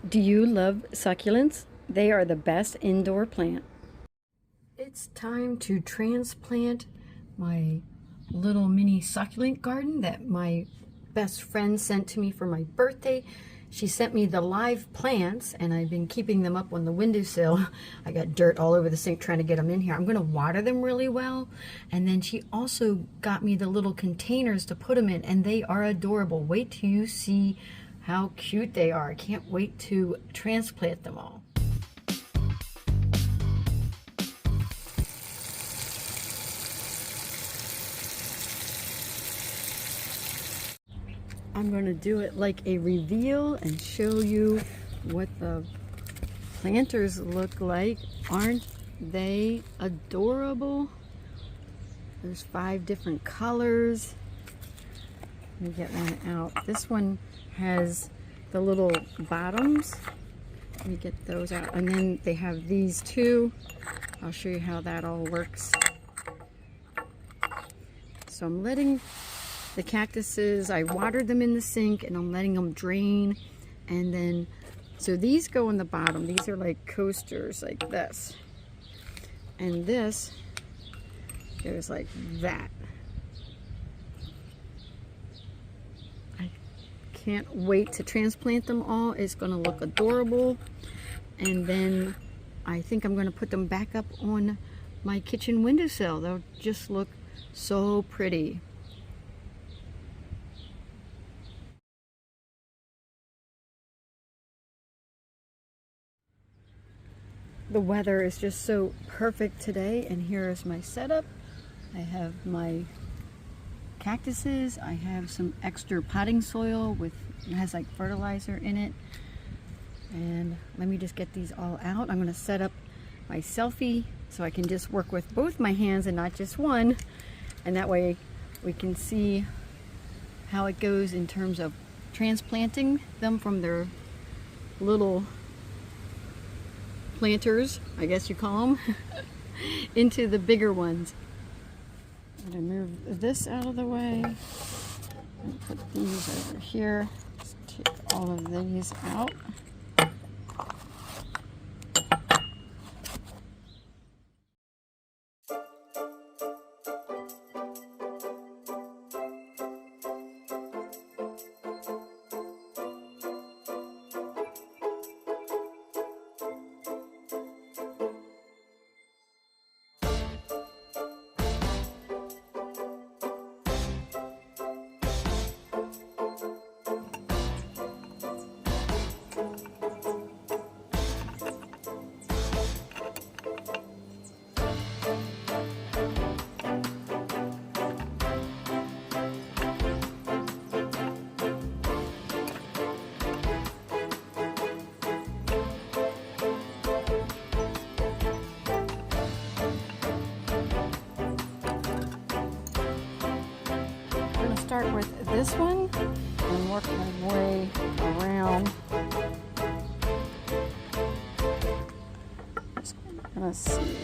Do you love succulents? They are the best indoor plant. It's time to transplant my little mini succulent garden that my best friend sent to me for my birthday. She sent me the live plants and I've been keeping them up on the windowsill. I got dirt all over the sink trying to get them in here. I'm going to water them really well. And then she also got me the little containers to put them in, and they are adorable. Wait till you see how cute they are. I can't wait to transplant them all. I'm going to do it like a reveal and show you what the planters look like. Aren't they adorable? There's 5 different colors. Let me get one out. This one has the little bottoms. Let me get those out. And then they have these two. I'll show you how that all works. So I'm letting the cactuses, I watered them in the sink and I'm letting them drain. And then, so these go on the bottom. These are like coasters like this. And this goes like that. I can't wait to transplant them all. It's gonna look adorable. And then I think I'm gonna put them back up on my kitchen windowsill. They'll just look so pretty. The weather is just so perfect today, and here is my setup. I have my cactuses. I have some extra potting soil with, it has like fertilizer in it. And let me just get these all out. I'm gonna set up my selfie so I can just work with both my hands and not just one. And that way we can see how it goes in terms of transplanting them from their little planters, I guess you call them, into the bigger ones. I'm going to move this out of the way and put these over here. Let's take all of these out. Start with this one and work my way around. Just gonna see.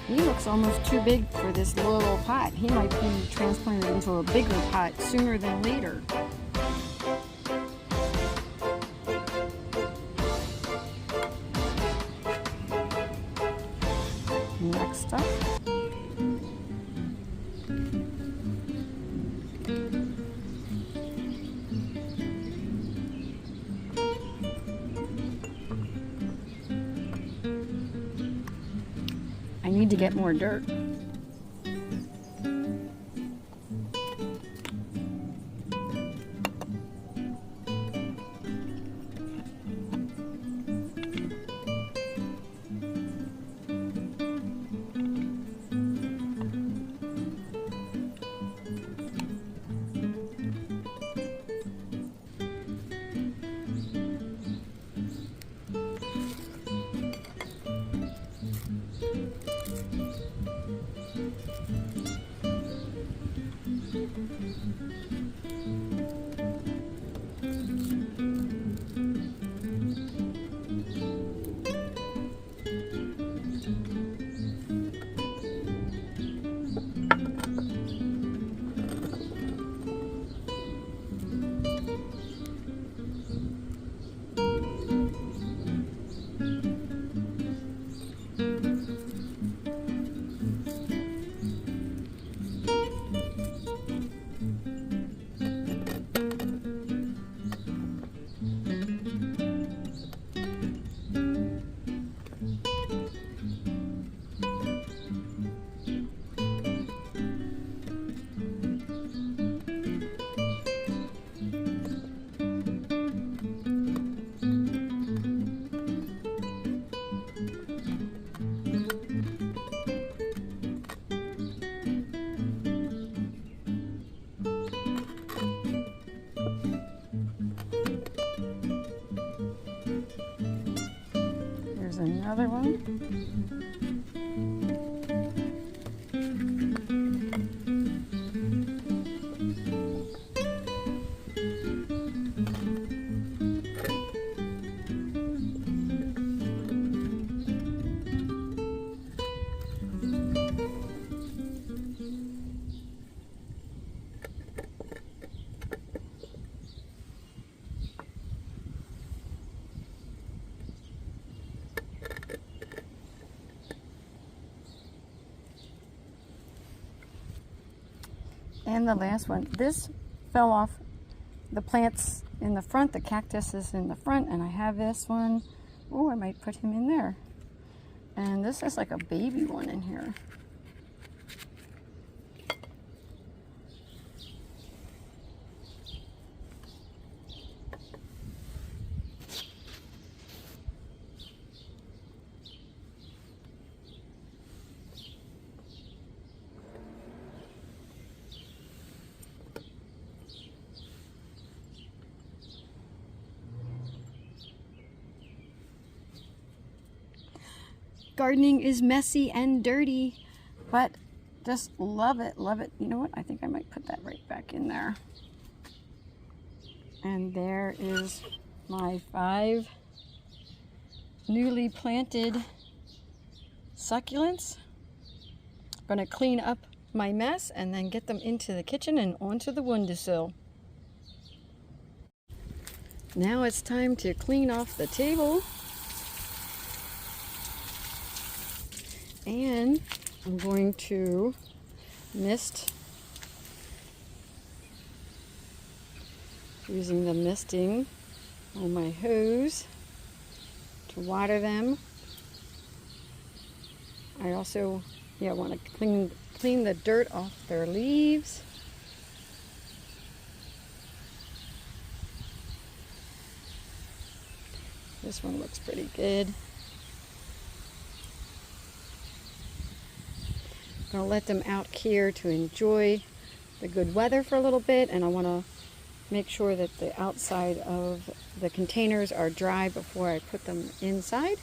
He looks almost too big for this little pot. He might be transplanted into a bigger pot sooner than later. Next up. I need to get more dirt. another one. And the last one. This fell off the plants in the front. The cactus is in the front, and I have this one. Oh, I might put him in there. And this is like a baby one in here. Gardening is messy and dirty, but just love it, love it. You know what? I think I might put that right back in there. And there is my 5 newly planted succulents. I'm going to clean up my mess and then get them into the kitchen and onto the windowsill. Now it's time to clean off the table. And I'm going to mist using the misting on my hose to water them. I also want to clean the dirt off their leaves. This one looks pretty good. I'm going to let them out here to enjoy the good weather for a little bit, and I want to make sure that the outside of the containers are dry before I put them inside.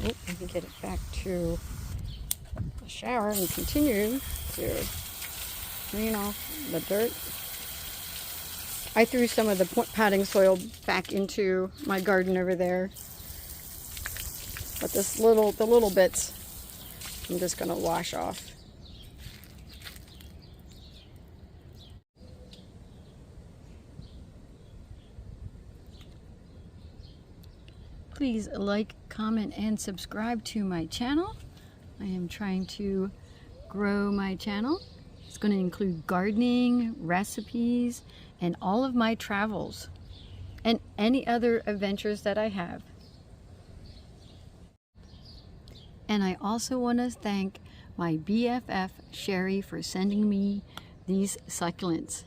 Oh, I can get it back to the shower and continue to clean off the dirt. I threw some of the potting soil back into my garden over there. But the little bits, I'm just going to wash off. Please like, comment, and subscribe to my channel. I am trying to grow my channel. It's going to include gardening, recipes, and all of my travels, and any other adventures that I have. And I also want to thank my BFF, Sherry, for sending me these succulents.